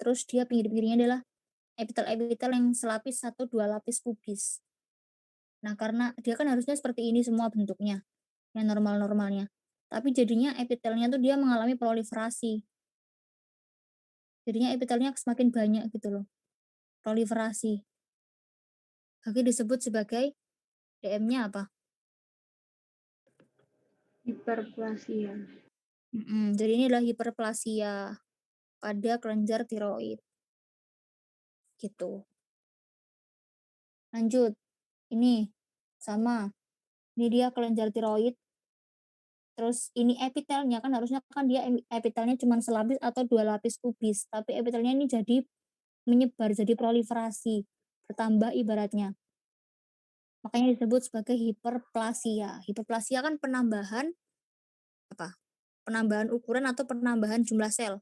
terus dia pinggir-pinggirnya adalah epitel-epitel yang selapis atau 2 lapis kubis. Nah, karena dia kan harusnya seperti ini semua bentuknya, yang normal-normalnya. Tapi jadinya epitelnya tuh dia mengalami proliferasi. Jadinya epitelnya semakin banyak gitu loh, proliferasi. Oke, disebut sebagai DM-nya apa? Hiperplasia. Jadi ini adalah hiperplasia pada kelenjar tiroid, gitu. Lanjut, ini sama, ini dia kelenjar tiroid, terus ini epitelnya kan harusnya kan dia epitelnya cuma selapis atau 2 lapis kubis, tapi epitelnya ini jadi menyebar, jadi proliferasi, bertambah ibaratnya. Makanya disebut sebagai hiperplasia. Hiperplasia kan penambahan apa? Penambahan ukuran atau penambahan jumlah sel.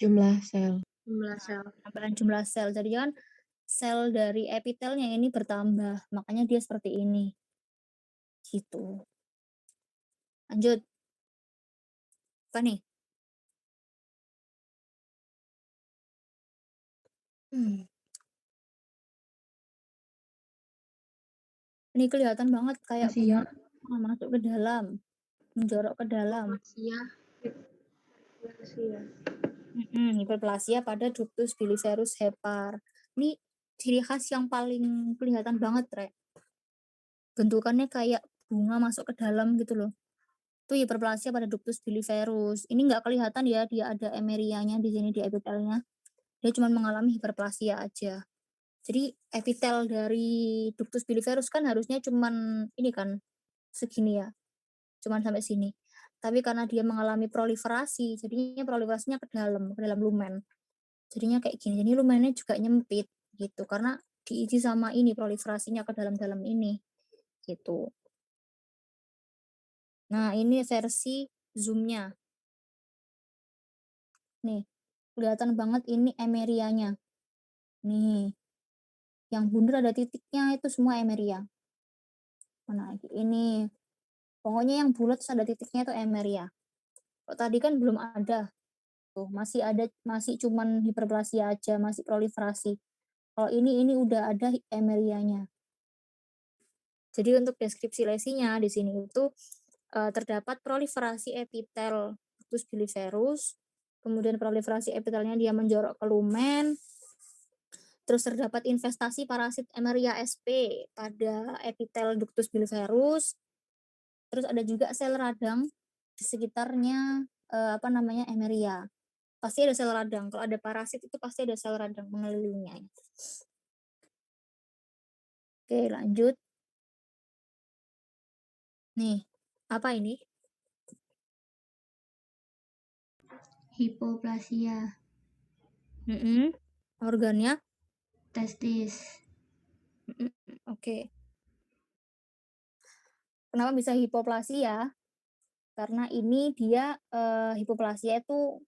Jumlah sel. Jumlah sel. Penambahan jumlah sel. Jadi kan sel dari epitelnya ini bertambah, makanya dia seperti ini. Gitu. Lanjut. Apa nih? Hmm. Ini kelihatan banget kayak Plasia. bunga masuk ke dalam, menjorok ke dalam. Hiperplasia. Hiperplasia. Hiperplasia pada ductus bilicerus hepar. Ini ciri khas yang paling kelihatan banget, Rek. Bentukannya kayak bunga masuk ke dalam gitu loh. Itu hiperplasia pada ductus bilicerus. Ini nggak kelihatan ya, dia ada emerianya di sini di epitelnya. Dia cuma mengalami hiperplasia aja. Jadi epitel dari ductus bilicerus kan harusnya cuman ini kan segini ya, cuman sampai sini. Tapi karena dia mengalami proliferasi, jadinya proliferasinya ke dalam lumen. Jadinya kayak gini. Jadi lumennya juga nyempit gitu karena diisi sama ini proliferasinya ke dalam-dalam ini gitu. Nah, ini versi zoom-nya. Nih, kelihatan banget ini emerianya. Nih, yang bundar ada titiknya itu semua emeria. Mana lagi? Ini. Pokoknya yang bulat terus ada titiknya itu emeria. Kok tadi kan belum ada. Tuh, masih cuman hiperplasia aja, masih proliferasi. Kalau ini udah ada emerianya. Jadi untuk deskripsi lesinya di sini itu terdapat proliferasi epitel ductus bilicerus, kemudian proliferasi epitelnya dia menjorok ke lumen, terus terdapat investasi parasit Emeria sp pada epitel ductus bilicerus, terus ada juga sel radang di sekitarnya Emeria. Pasti ada sel radang. Kalau ada parasit itu pasti ada sel radang mengelilinginya. Oke, lanjut. Nih, apa ini? Hipoplasia. Organnya? Testis. Oke. Kenapa bisa hipoplasia? Karena ini dia hipoplasia itu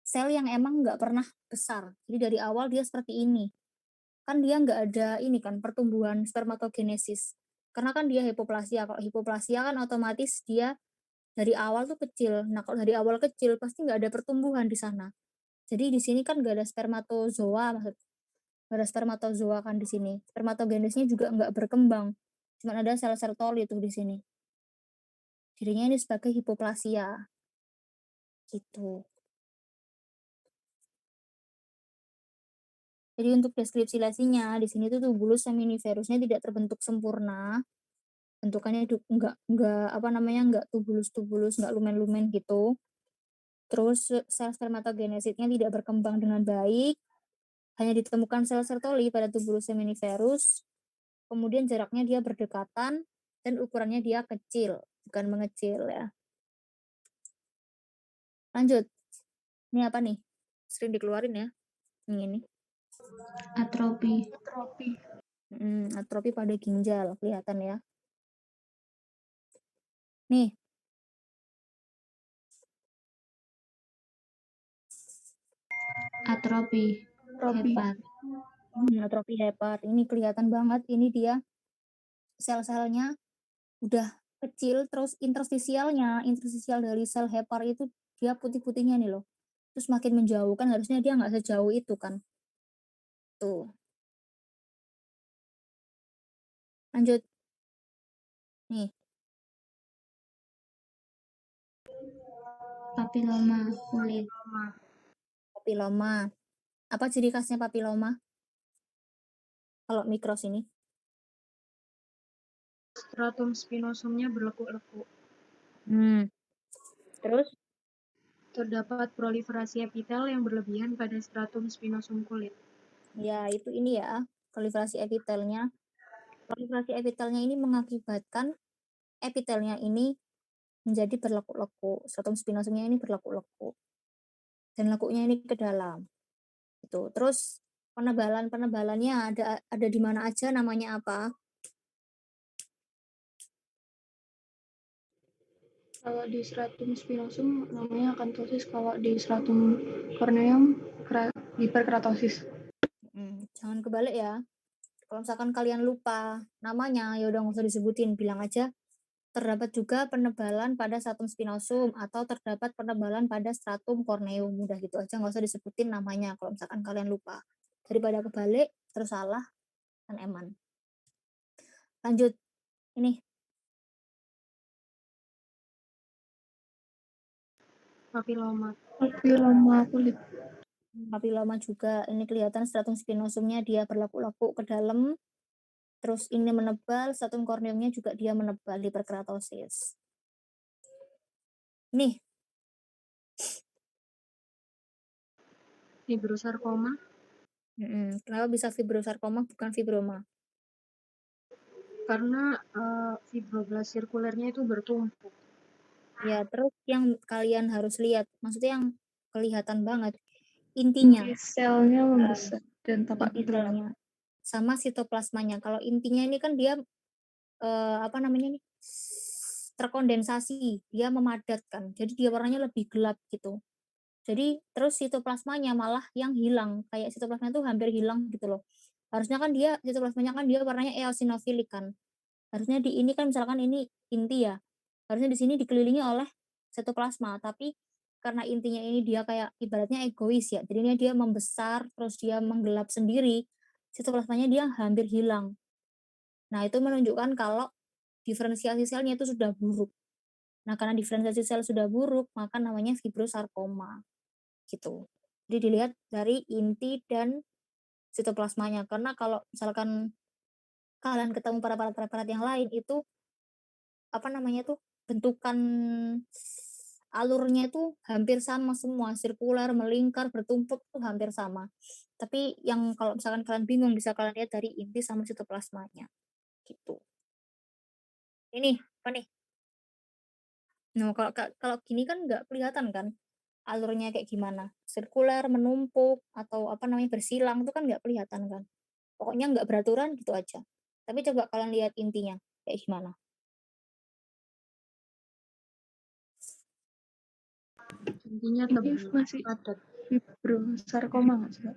sel yang emang nggak pernah besar. Jadi dari awal dia seperti ini. Kan dia nggak ada ini kan pertumbuhan spermatogenesis. Karena kan dia hipoplasia. Kalau hipoplasia kan otomatis dia dari awal tuh kecil. Nah, kalau dari awal kecil pasti nggak ada pertumbuhan di sana. Jadi di sini kan nggak ada spermatozoa nggak ada spermatozoa kan di sini. Spermatogenesisnya juga nggak berkembang. Cuma ada sel-sel toli tuh di sini. Jadinya ini sebagai hipoplasia. Gitu. Jadi untuk deskripsi lesinya di sini tuh tubulus seminiferusnya tidak terbentuk sempurna. Bentukannya nggak tubulus-tubulus, nggak lumen-lumen gitu. Terus sel spermatogenesisnya tidak berkembang dengan baik. Hanya ditemukan sel sertoli pada tubulus seminiferus. Kemudian jaraknya dia berdekatan dan ukurannya dia kecil, bukan mengecil ya. Lanjut. Ini apa nih? Sering dikeluarin ya. Ini. Atropi. Atropi pada ginjal kelihatan ya. Nih. Atropi. Hepat. Atrofi hepar. Ini kelihatan banget. Ini dia sel-selnya udah kecil, terus interstisial dari sel hepar itu dia putih-putihnya nih loh. terus makin menjauh, kan harusnya dia nggak sejauh itu kan. Tuh, lanjut. Nih, Papiloma kulit. papiloma. Apa ciri khasnya papiloma? Kalau mikros ini. Stratum spinosumnya berlekuk-lekuk. Terus? Terdapat proliferasi epitel yang berlebihan pada stratum spinosum kulit. Ya, itu ini ya, proliferasi epitelnya. Proliferasi epitelnya ini mengakibatkan epitelnya ini menjadi berlekuk-lekuk. Stratum spinosumnya ini berlekuk-lekuk. Dan lekuknya ini ke dalam. Itu. Terus penebalannya ada di mana aja, namanya apa? Kalau di stratum spinosum namanya akantosis, kalau di stratum corneum hiperkeratosis. Jangan kebalik ya. Kalau misalkan kalian lupa namanya, ya udah nggak usah disebutin, bilang aja terdapat juga penebalan pada stratum spinosum atau terdapat penebalan pada stratum corneum. Mudah gitu aja, nggak usah disebutin namanya kalau misalkan kalian lupa. Daripada kebalik, terus salah, kan eman. Lanjut. Ini, Papiloma. Papiloma kulit. papiloma juga. Ini kelihatan stratum spinosumnya dia berlekuk-lekuk ke dalam. Terus ini menebal, stratum corneumnya juga dia menebal, hiperkeratosis. Nih, Fibrosarkoma. kenapa bisa fibrosarkoma bukan fibroma? Karena fibroblast sirkulernya itu bertumpuk. Ya, terus yang kalian harus lihat, maksudnya yang kelihatan banget, intinya, Inti selnya membesar dan tampak inti gelap. selnya, sama sitoplasmanya. Kalau intinya ini kan dia apa namanya nih, terkondensasi, dia memadatkan, jadi dia warnanya lebih gelap gitu. Jadi terus sitoplasmanya malah yang hilang, kayak sitoplasma itu hampir hilang gitu loh. Harusnya kan dia sitoplasmanya kan dia warnanya eosinofilik kan. Harusnya di ini kan misalkan ini inti ya. Harusnya di sini dikelilingi oleh sitoplasma, tapi karena intinya ini dia kayak ibaratnya egois ya. Jadinya dia membesar terus dia menggelap sendiri. Sitoplasmanya dia hampir hilang. Nah, itu menunjukkan kalau diferensiasi selnya itu sudah buruk. Nah, karena diferensiasi sel sudah buruk, maka namanya fibrosarkoma gitu. Jadi dilihat dari inti dan sitoplasmanya. Karena kalau misalkan kalian ketemu pada preparat yang lain itu apa namanya tuh bentukan alurnya itu hampir sama semua, sirkular, melingkar, bertumpuk tuh hampir sama. Tapi yang kalau misalkan kalian bingung bisa kalian lihat dari inti sama sitoplasmanya gitu. Ini apa nih? Nah, kalau gini kan nggak kelihatan kan alurnya kayak gimana. Sirkular, menumpuk, atau apa namanya bersilang itu kan nggak kelihatan kan. Pokoknya nggak beraturan gitu aja. Tapi coba kalian lihat intinya kayak gimana. Intinya Ini tebal, masih padat. fibrosarkoma nggak sih, Kak?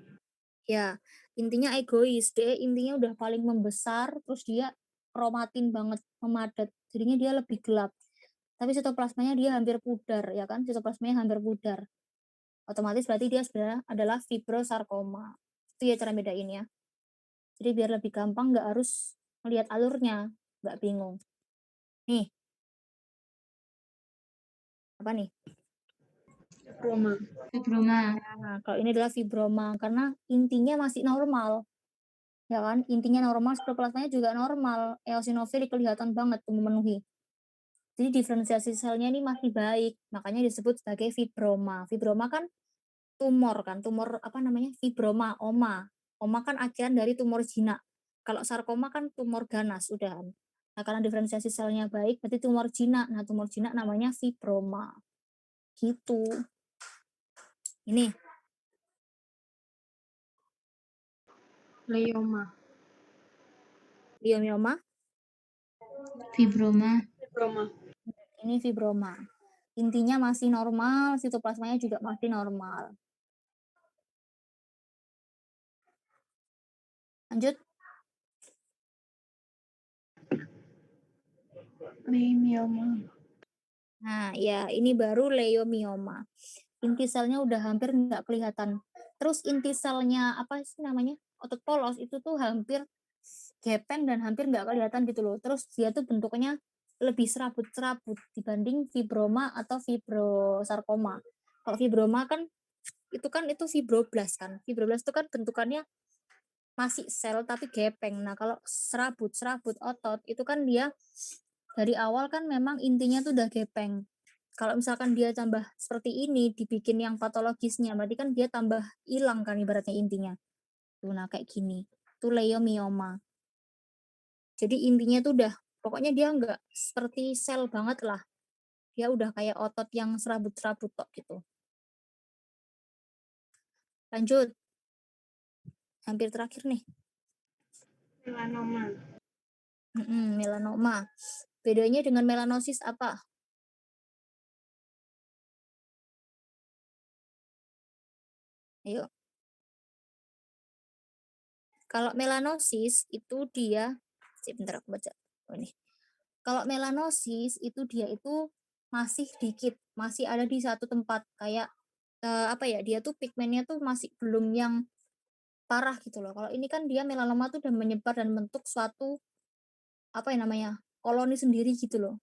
Ya, intinya egois. Dia intinya udah paling membesar, terus dia kromatin banget, memadat. Jadinya dia lebih gelap. Tapi sitoplasmanya dia hampir pudar, ya kan? Sitoplasmanya hampir pudar. Otomatis berarti dia sebenarnya adalah fibrosarkoma. Itu ya cara bedainnya. Jadi biar lebih gampang nggak harus melihat alurnya, nggak bingung. Nih, apa nih? Fibroma. Fibroma. Nah, kalau ini adalah fibroma karena intinya masih normal. Ya kan? Intinya normal, sitoplasmanya juga normal. Eosinofilik kelihatan banget tuh memenuhi. Jadi diferensiasi selnya ini masih baik, makanya disebut sebagai fibroma. Fibroma kan tumor kan, tumor apa namanya? Fibroma, oma. Oma kan akhirnya dari tumor jinak. Kalau sarkoma kan tumor ganas, udahan. Nah, karena diferensiasi selnya baik, berarti tumor jinak. Nah, tumor jinak namanya fibroma. Gitu. Ini, Leioma. biomioma, Fibroma. Fibroma. ini fibroma. Intinya masih normal, sitoplasmanya juga masih normal. Lanjut. Leiomyoma. Nah, ya ini baru leiomioma. Inti selnya udah hampir nggak kelihatan. Terus inti selnya apa sih namanya? Otot polos itu tuh hampir gepeng dan hampir nggak kelihatan gitu loh. Terus dia tuh bentuknya lebih serabut-serabut dibanding fibroma atau fibrosarkoma. Kalau fibroma kan itu fibroblast kan. Fibroblast itu kan bentukannya masih sel tapi gepeng. Nah, kalau serabut-serabut otot itu kan dia dari awal kan memang intinya tuh udah gepeng. Kalau misalkan dia tambah seperti ini dibikin yang patologisnya, berarti kan dia tambah hilang kan ibaratnya intinya. Tuh, nah kayak gini. Tuh leiomyoma. Jadi intinya tuh udah pokoknya dia nggak seperti sel banget lah. Dia udah kayak otot yang serabut-serabut tok gitu. Lanjut, hampir terakhir nih. Melanoma. Melanoma. Bedanya dengan melanosis apa? Ayo. Kalau melanosis itu dia, sebentar aku baca. Oh, ini. Kalau melanosis itu dia itu masih dikit, masih ada di satu tempat kayak apa ya? Dia tuh pigmennya tuh masih belum yang parah gitu loh. Kalau ini kan dia melanoma tuh udah menyebar dan bentuk suatu apa ya namanya? Koloni sendiri gitu loh.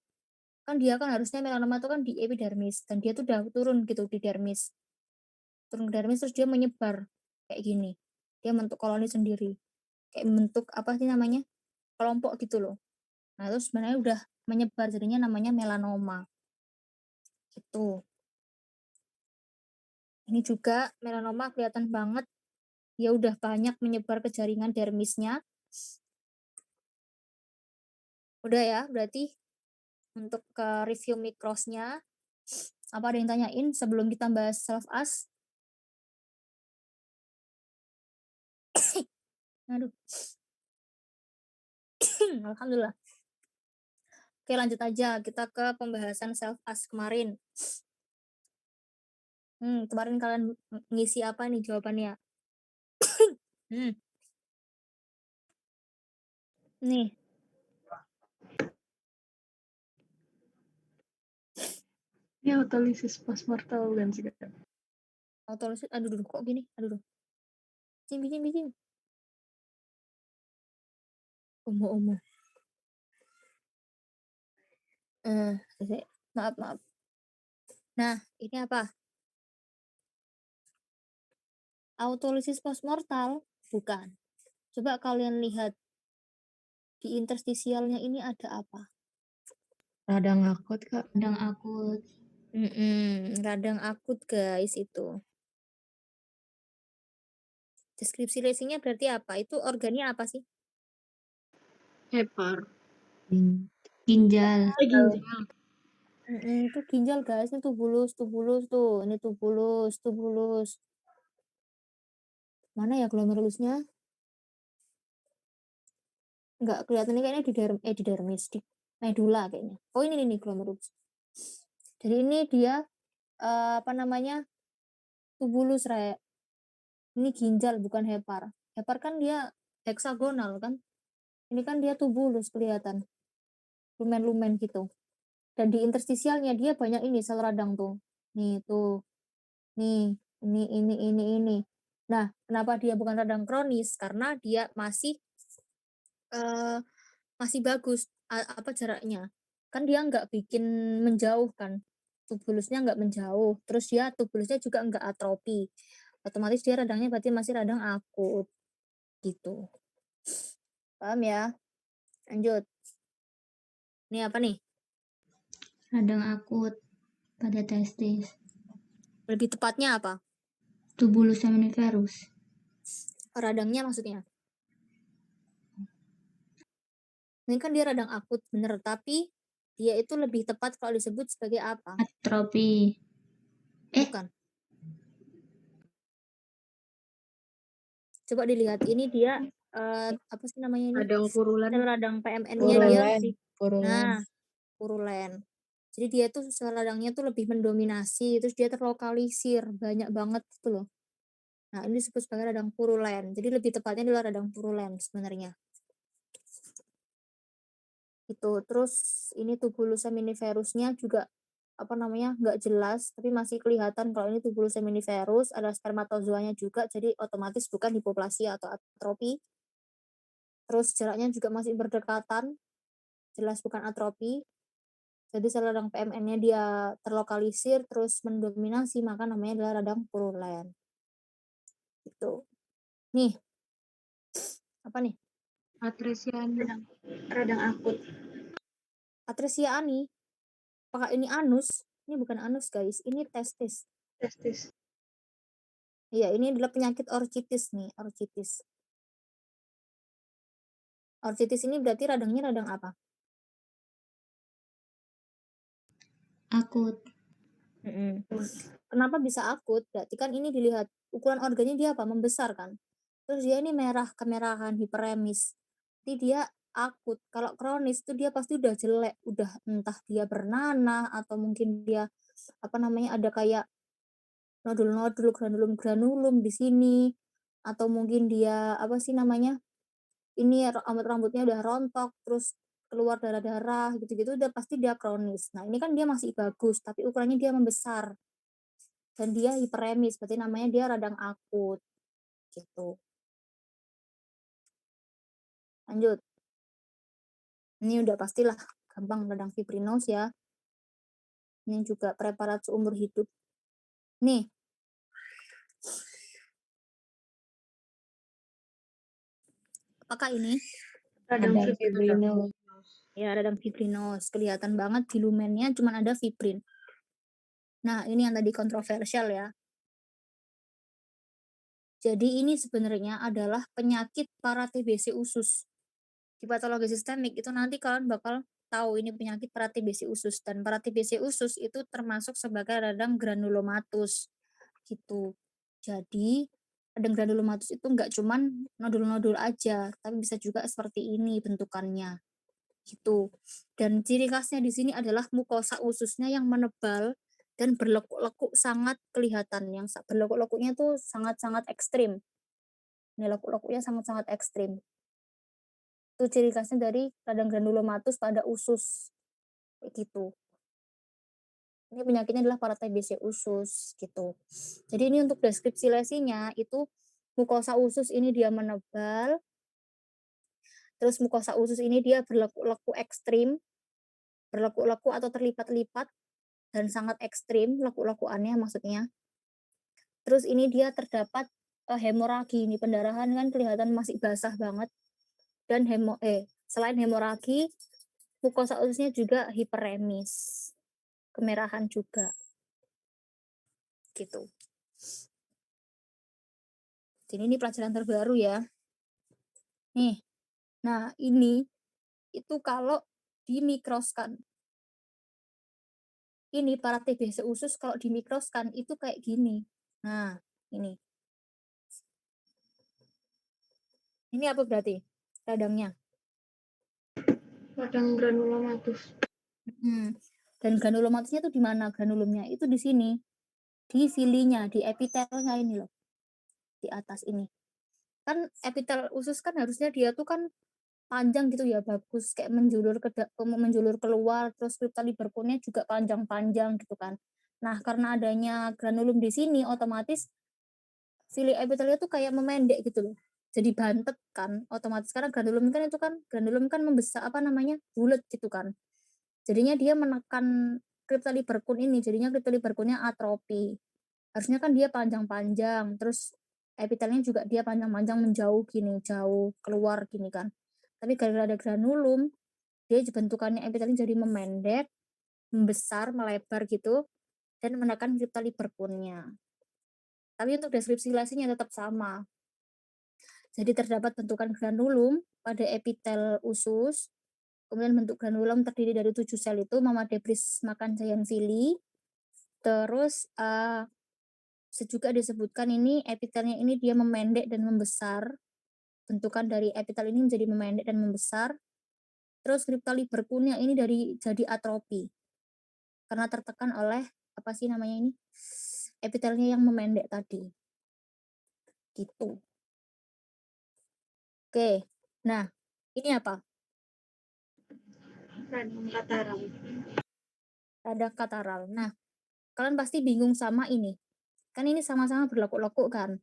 Kan dia kan harusnya melanoma tuh kan di epidermis dan dia tuh udah turun gitu di dermis. Turun ke dermis terus dia menyebar kayak gini. Dia bentuk koloni sendiri. Kayak bentuk apa sih namanya? Kelompok gitu loh. Nah, itu sebenarnya udah menyebar jadinya namanya melanoma. Gitu. Ini juga melanoma kelihatan banget dia udah banyak menyebar ke jaringan dermisnya. Udah ya, berarti untuk ke review mikrosnya apa ada yang tanyain sebelum kita bahas self as? Aduh. Alhamdulillah. Oke, lanjut aja kita ke pembahasan self as kemarin. Kemarin kalian ngisi apa nih jawabannya? Hmm. Nih, Ini autolisis postmortal kan sih Kak? autolisis, aduh kok gini? Aduh. Cim. Omo. Maaf. Nah, ini apa? Autolisis postmortal? Bukan. Coba kalian lihat di interstisialnya ini ada apa? Radang akut Kak. Radang akut. Radang akut guys itu. Deskripsi lesinya berarti apa? Itu organnya apa sih? Hepar. Ginjal. Ginjal. Itu ginjal guys, ini tubulus tuh. Ini tubulus. Mana ya glomerulusnya? Nggak kelihatan ini kayaknya di dermis, di medula kayaknya. Oh ini nih glomerulus. Jadi ini dia apa namanya? Tubulus Re. Ini ginjal bukan hepar. Hepar kan dia heksagonal kan? Ini kan dia tubulus kelihatan. Lumen-lumen gitu. Dan di interstisialnya dia banyak ini sel radang tuh. Nih tuh. Nih, ini. Nah, kenapa dia bukan radang kronis? Karena dia masih bagus apa jaraknya. Kan dia nggak bikin menjauh kan. Tubulusnya nggak menjauh. Terus dia tubulusnya juga nggak atropi. Otomatis dia radangnya berarti masih radang akut gitu. Paham ya? Lanjut. Ini apa nih? Radang akut pada testis. Lebih tepatnya apa? Tubulus seminiferus. Radangnya maksudnya. Ini kan dia radang akut bener, tapi dia itu lebih tepat kalau disebut sebagai apa? Atropi. Bukan. Coba dilihat ini dia apa sih namanya ini? Radang purulan. Sel radang PMN-nya dia lebih. Purulen. Nah, purulen. Jadi dia tuh sel radangnya tuh lebih mendominasi, terus dia terlokalisir banyak banget gitu loh. Nah, ini disebut sebagai radang purulen. Jadi lebih tepatnya adalah radang purulen sebenarnya. Itu. Terus ini tubulus seminiferusnya juga nggak jelas, tapi masih kelihatan kalau ini tubulus seminiferus, ada spermatozoanya juga, jadi otomatis bukan hipoplasia atau atropi. Terus jaraknya juga masih berdekatan, jelas bukan atropi. Jadi sel radang PMN-nya dia terlokalisir, terus mendominasi, maka namanya adalah radang purulen. Gitu. Nih, apa nih? Atresia Radang akut. Atresia ani. Apakah ini anus? Ini bukan anus, guys. Ini testis. Testis. Iya, ini adalah penyakit orchitis nih, orchitis. Orchitis ini berarti radangnya radang apa? Akut. Kenapa bisa akut? Berarti kan ini dilihat ukuran organnya dia apa? Membesar kan. Terus dia ini merah, kemerahan, hiperemis. Jadi dia akut. Kalau kronis itu dia pasti udah jelek, udah entah dia bernanah atau mungkin dia ada kayak nodul-nodul, granulum-granulum di sini, atau mungkin dia ini rambut-rambutnya udah rontok, terus keluar darah-darah gitu-gitu, udah pasti dia kronis. Nah ini kan dia masih bagus, tapi ukurannya dia membesar dan dia hiperemis, berarti namanya dia radang akut gitu. Lanjut, ini udah pastilah gampang, radang fibrinos ya. Ini juga preparat seumur hidup. Nih, apakah ini? Radang Radang fibrinus. Ya, radang fibrinos. Kelihatan banget di lumennya cuma ada fibrin. Nah, ini yang tadi kontroversial ya. Jadi ini sebenarnya adalah penyakit para TBC usus. Di patologi sistemik itu nanti kalian bakal tahu ini penyakit para TBC usus, dan para TBC usus itu termasuk sebagai radang granulomatus gitu. Jadi radang granulomatus itu nggak cuman nodul-nodul aja, tapi bisa juga seperti ini bentukannya gitu. Dan ciri khasnya di sini adalah mukosa ususnya yang menebal dan berlekuk-lekuk sangat kelihatan. Yang berlekuk-lekuknya tuh sangat-sangat ekstrim. Ini lekuk-lekuknya sangat-sangat ekstrim. Itu ciri khasnya dari radang granulomatus pada usus. Kayak gitu. Ini penyakitnya adalah para TBC usus gitu. Jadi ini untuk deskripsi lesinya itu mukosa usus ini dia menebal. Terus mukosa usus ini dia berlekuk-lekuk ekstrim, berlekuk-lekuk atau terlipat-lipat dan sangat ekstrim lekuk-lekukannya maksudnya. Terus ini dia terdapat hemoragi, ini pendarahan kan kelihatan masih basah banget. Dan selain hemoragi, mukosa ususnya juga hiperemis. Kemerahan juga. Gitu. Jadi ini pelajaran terbaru ya. Nih. Nah, ini itu kalau dimikroskan. Ini para TBC usus kalau dimikroskan itu kayak gini. Nah, ini. Ini apa berarti? Radangnya. Radang granulomatus. Dan granulomatusnya itu di mana? Granulumnya itu di sini. Di filinya, di epitelnya ini loh. Di atas ini. Kan epitel usus kan harusnya dia tuh kan panjang gitu ya, bagus kayak menjulur keluar, terus crypta liberculumnya juga panjang-panjang gitu kan. Nah, karena adanya granulum di sini otomatis fili epitelnya tuh kayak memendek gitu loh. Jadi bantet kan, otomatis karena granulum kan membesar bulat gitu kan. Jadinya dia menekan crypta liberculum ini, jadinya crypta liberculumnya atropi. Harusnya kan dia panjang-panjang, terus epitelnya juga dia panjang-panjang menjauh gini, jauh keluar gini kan. Tapi gara-gara ada granulum, dia bentukannya epitelnya jadi memendek, membesar, melebar gitu, dan menekan crypta liberculumnya. Tapi untuk deskripsi lesinya tetap sama. Jadi terdapat bentukan granulum pada epitel usus, kemudian bentuk granulum terdiri dari 7 sel itu, Mama debris makan giant villi. Terus juga disebutkan ini epitelnya ini dia memendek dan membesar. Bentukan dari epitel ini menjadi memendek dan membesar. Terus crypta liberculumnya ini jadi atropi. Karena tertekan oleh epitelnya yang memendek tadi. Gitu. Oke. Nah, ini apa? Radang katarak. radang kataral. Nah, kalian pasti bingung sama ini. Kan ini sama-sama berlekuk-lekuk kan.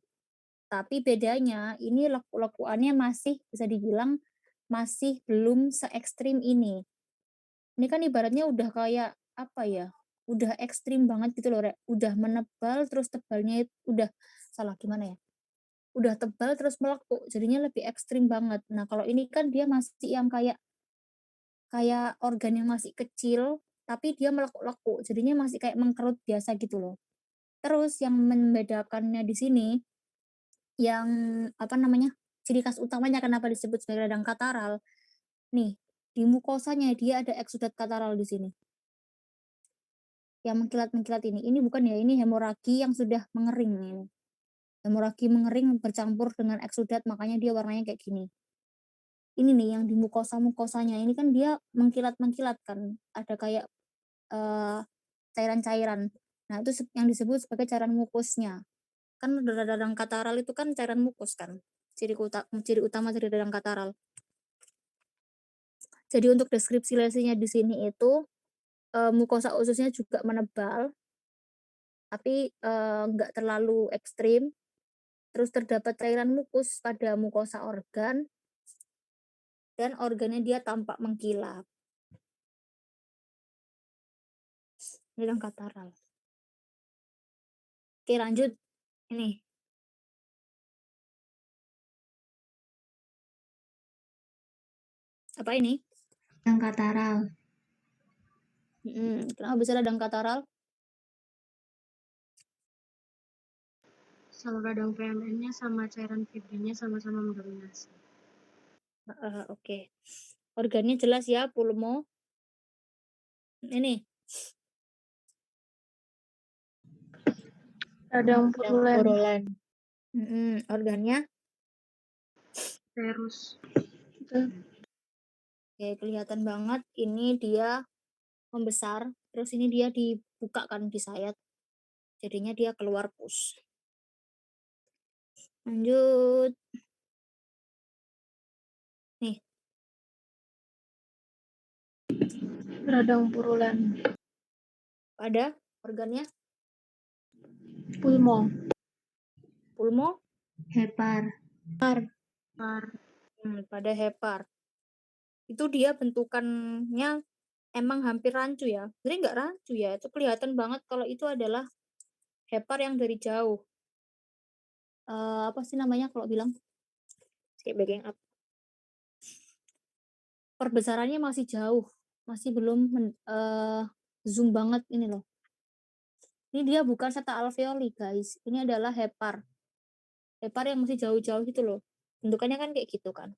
Tapi bedanya ini lekuk-lekukannya masih bisa dibilang masih belum se-ekstrim ini. Ini kan ibaratnya udah kayak apa ya? Udah ekstrim banget gitu loh, udah menebal terus tebalnya udah salah gimana ya? Udah tebal terus melekuk, jadinya lebih ekstrim banget. Nah, kalau ini kan dia masih yang kayak kayak organ yang masih kecil, tapi dia melekuk-lekuk, jadinya masih kayak mengkerut biasa gitu loh. Terus yang membedakannya di sini, yang apa namanya, ciri khas utamanya kenapa disebut sebagai radang kataral, nih, di mukosanya dia ada eksudat kataral di sini. Yang mengkilat-mengkilat ini bukan ya, ini hemoragi yang sudah mengering ini. Hemoragi mengering bercampur dengan eksudat, makanya dia warnanya kayak gini. Ini nih yang di mukosa-mukosanya ini kan dia mengkilat-mengkilat kan, ada kayak, cairan-cairan. Nah, itu yang disebut sebagai cairan mukusnya. Kan radang kataral itu kan cairan mukus kan, ciri utama dari radang kataral. Jadi untuk deskripsi lesinya di sini itu, mukosa ususnya juga menebal, tapi, nggak terlalu ekstrim, terus terdapat cairan mukus pada mukosa organ, dan organnya dia tampak mengkilap. Radang kataral. Oke lanjut, ini. Apa ini? Radang kataral. Kenapa bisa radang kataral? Sel radang VMN-nya sama cairan fibrinnya sama-sama mendominasi. Oke. Organnya jelas ya, pulmo. Ini. Radang purulen. Organnya. Verus. Oke, kelihatan banget ini dia membesar, terus ini dia dibuka kan, disayat. Jadinya dia keluar pus. Lanjut. Nih. Radang purulen. Pada organnya Pulmo. pulmo, Hepar. pada hepar. Itu dia bentukannya emang hampir rancu ya. Sebenarnya nggak rancu ya, itu kelihatan banget kalau itu adalah hepar yang dari jauh. Apa sih namanya kalau bilang? Kayak backing up. Perbesarannya masih jauh, masih belum zoom banget ini loh. Ini dia bukan septa alveoli guys, ini adalah hepar. Hepar yang masih jauh-jauh gitu loh. Bentukannya kan kayak gitu kan.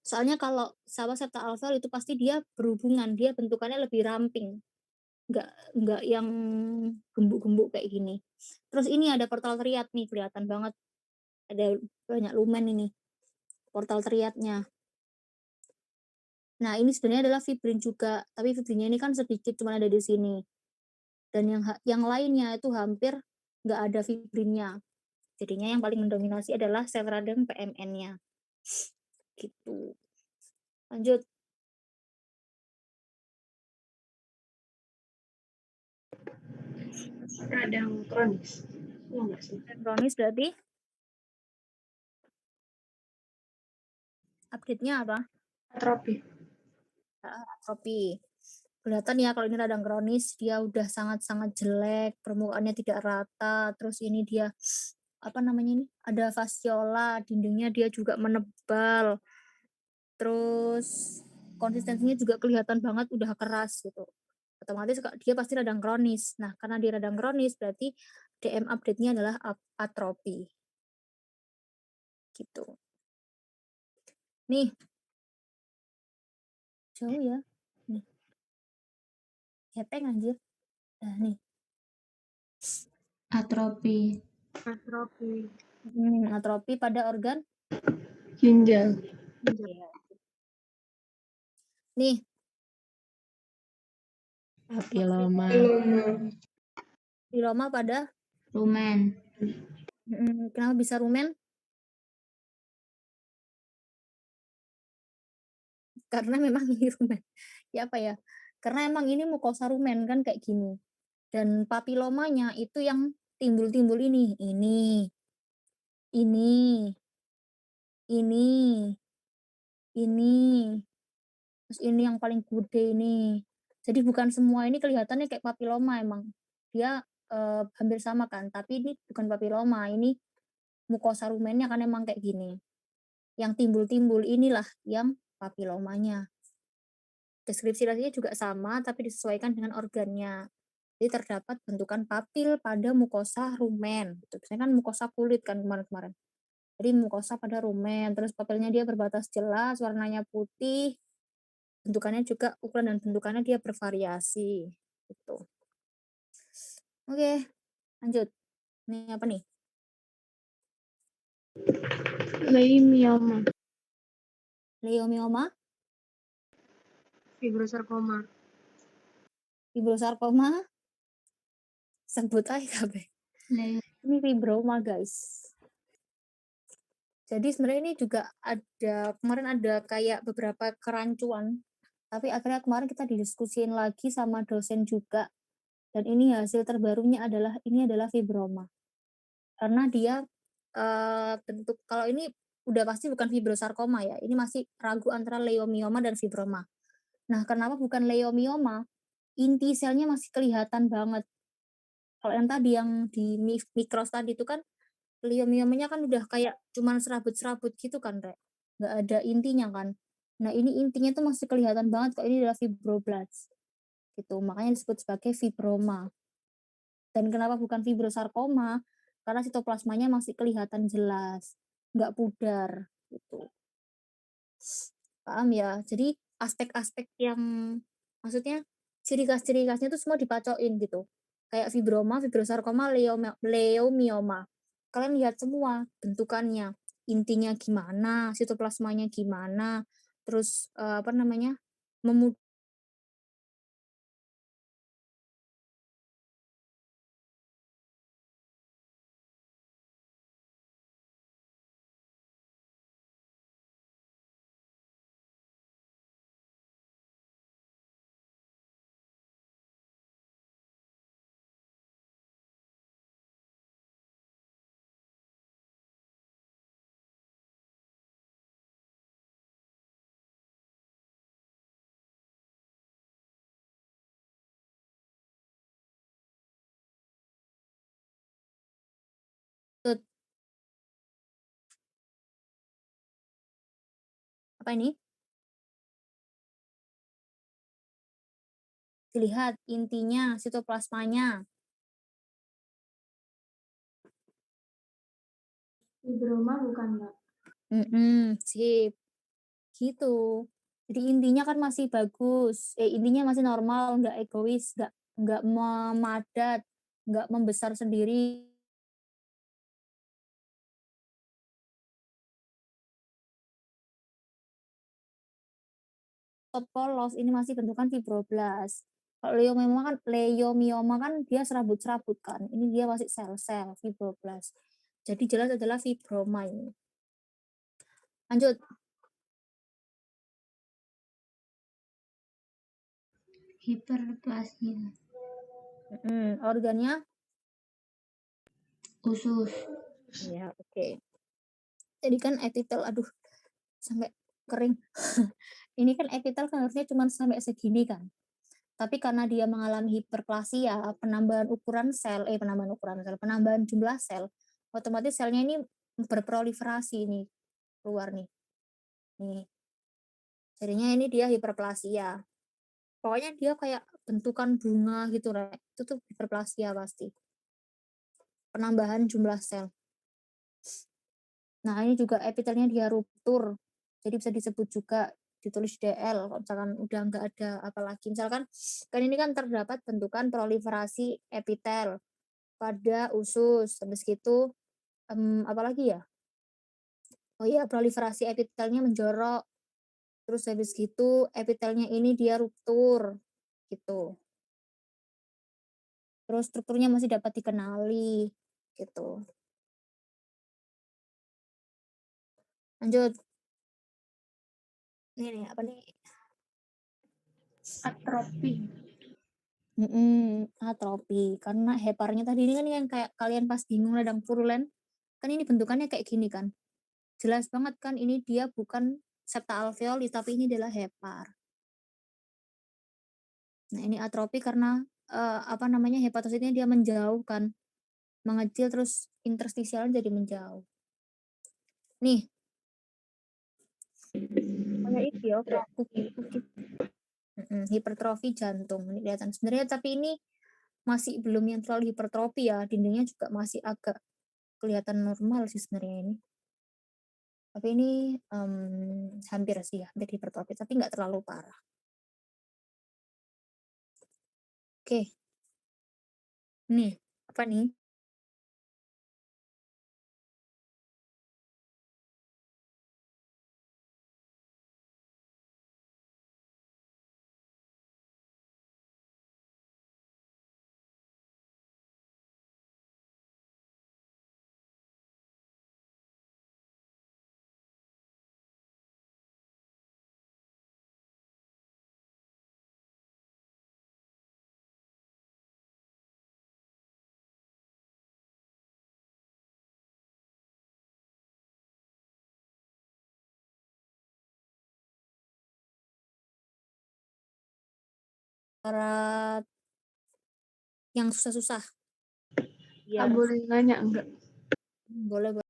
Soalnya kalau sama septa alveoli itu pasti dia berhubungan, dia bentukannya lebih ramping. Nggak yang gembuk-gembuk kayak gini. Terus ini ada portal triad nih, kelihatan banget. Ada banyak lumen ini. Portal triadnya. Nah, ini sebenarnya adalah fibrin juga, tapi fibrinnya ini kan sedikit cuma ada di sini. Dan yang lainnya itu hampir nggak ada fibrinnya. Jadinya yang paling mendominasi adalah sel radang PMN-nya. Gitu. Lanjut. Radang kronis. Iya nggak sih? Kronis berarti update-nya apa? Atrofi. Atrofi. Kelihatan ya kalau ini radang kronis, dia udah sangat-sangat jelek, permukaannya tidak rata, terus ini dia apa namanya ini? Ada fasciola, dindingnya dia juga menebal. Terus konsistensinya juga kelihatan banget udah keras gitu. Otomatis dia pasti radang kronis. Nah, karena dia radang kronis berarti DM update-nya adalah atrofi. Gitu. Nih. Jauh ya. Nih. Gepeng anjir. Nah, nih. Atrofi. Atrofi pada organ Ginjal. Nih. Papiloma. Papiloma pada Rumen. Kenapa bisa rumen? Karena memang ini rumen. Ya apa ya? Karena emang ini mukosa rumen kan kayak gini. Dan papilomanya itu yang timbul-timbul ini, ini, ini, terus ini yang paling gede ini. Jadi bukan semua ini kelihatannya kayak papiloma emang. Dia, hampir sama kan, tapi ini bukan papiloma, ini mukosa rumennya kan emang kayak gini. Yang timbul-timbul inilah yang papilomanya. Deskripsi lainnya juga sama, tapi disesuaikan dengan organnya. Jadi terdapat bentukan papil pada mukosa rumen, gitu. Biasanya kan mukosa kulit kan kemarin-kemarin. Jadi mukosa pada rumen, terus papilnya dia berbatas jelas, warnanya putih, bentukannya juga ukuran dan bentukannya dia bervariasi, gitu. Oke, lanjut. Ini apa nih? Leiomyoma. Leiomyoma, Fibrosarkoma. fibrosarkoma, sebut aja kabeh. Leo. Ini fibroma, guys. Jadi sebenarnya ini juga kemarin ada kayak beberapa kerancuan, tapi akhirnya kemarin kita didiskusiin lagi sama dosen juga, dan ini hasil terbarunya ini adalah fibroma. Karena dia, bentuk kalau ini udah pasti bukan fibrosarkoma ya, ini masih ragu antara leiomyoma dan fibroma. Nah, kenapa bukan leiomyoma? Inti selnya masih kelihatan banget. Kalau yang tadi yang di mikros tadi itu kan leiomyomanya kan udah kayak cuman serabut-serabut gitu kan, Rek, nggak ada intinya kan. Nah, ini intinya tuh masih kelihatan banget kalau ini adalah fibroblasts, gitu. Makanya disebut sebagai fibroma. Dan kenapa bukan fibrosarkoma? Karena sitoplasmanya masih kelihatan jelas, nggak pudar, gitu. Paham ya? Jadi aspek-aspek yang maksudnya ciri khas-ciri khasnya tuh semua dipacokin gitu. Kayak fibroma, fibrosarkoma, leiomyoma. Kalian lihat semua bentukannya, intinya gimana, sitoplasmanya gimana, terus apa namanya? Memu tut apa ini? Dilihat intinya, sitoplasmanya. Fibroma bukan, Mbak. Sip. Gitu. Jadi intinya kan masih bagus, intinya masih normal, nggak egois, nggak memadat, nggak membesar sendiri. Otot polos ini masih bentukan fibroblast. Kalau leiomyoma kan dia serabut-serabut kan. Ini dia masih sel-sel fibroblast. Jadi jelas adalah fibroma ini. Lanjut. Hiperplasia. Organnya? Usus. Ya, oke. Jadi kan epitel, aduh, sampai kering. Ini kan epitel kan harusnya cuma sampai segini kan. Tapi karena dia mengalami hiperplasia, penambahan jumlah sel, otomatis selnya ini berproliferasi nih, keluar nih. Nih. Jadinya ini dia hiperplasia. Pokoknya dia kayak bentukan bunga gitu, Rek. Itu tuh hiperplasia pasti. Penambahan jumlah sel. Nah, ini juga epitelnya dia ruptur. Jadi bisa disebut juga ditulis DL kalau misalkan udah nggak ada apa lagi. Misalkan kan ini kan terdapat bentukan proliferasi epitel pada usus. Habis gitu apalagi ya? Oh iya, proliferasi epitelnya menjorok. Terus habis gitu epitelnya ini dia ruptur gitu. Terus strukturnya masih dapat dikenali gitu. Lanjut. Ini nih apa nih? Atrofi. Atrofi. Karena heparnya tadi ini kan yang kayak kalian pas bingung radang purulen, kan ini bentukannya kayak gini kan. Jelas banget kan ini dia bukan septa alveoli, tapi ini adalah hepar. Nah, ini atrofi karena, hepatositnya dia menjauh kan, mengecil terus interstisialnya jadi menjauh. Nih. Kayak itu ya, kayak kukis-kukis. Hipertrofi jantung, ini kelihatan. Sebenarnya tapi ini masih belum yang terlalu hipertrofi ya, dindingnya juga masih agak kelihatan normal sih sebenarnya ini. Tapi ini hampir sih ya, hampir hipertrofi, tapi nggak terlalu parah. Oke. Nih, apa nih? Syarat yang susah-susah. Boleh nanya enggak? Boleh.